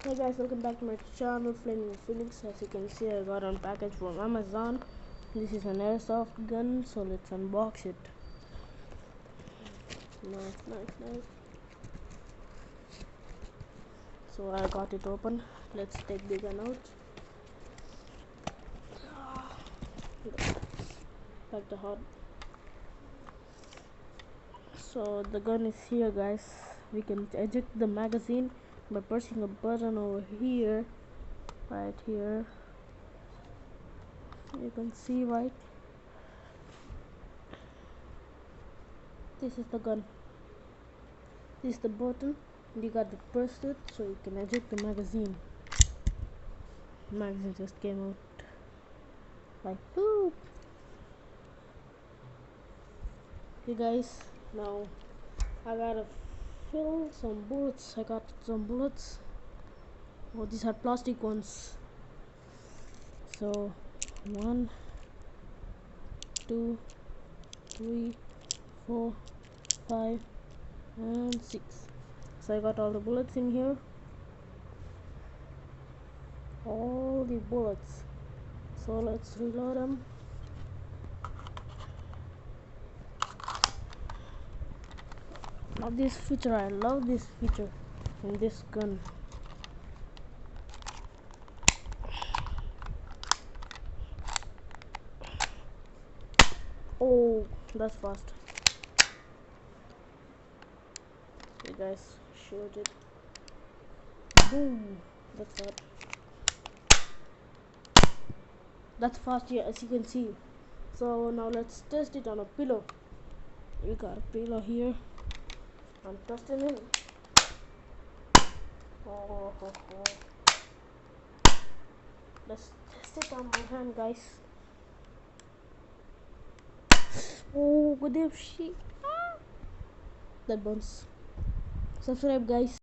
Hey guys, welcome back to my channel Flaming Phoenix. As you can see, I got a package from Amazon. This is an airsoft gun, so let's unbox it. Nice. So I got it open. Let's take the gun out. Like the hot. So the gun is here, guys. We can eject the magazine by pressing a button over here, right here. You can see, right? This is the gun. This is the button. You got to press it so you can eject the magazine. Magazine just came out like boop. Hey guys, now I gotta fill some bullets. I got some bullets. Oh, these are plastic ones. So 1, 2, 3, 4, 5, and 6. So I got all the bullets in here. All the bullets. So let's reload them. Now this feature, I love this feature in this gun. Oh, that's fast. You guys, shoot it. Boom. That's hot. That's fast, yeah, as you can see. So now let's test it on a pillow. We got a pillow here. I'm testing it. Oh. Let's test it on my hand, guys. Oh, good damn shit. That burns. Subscribe, guys.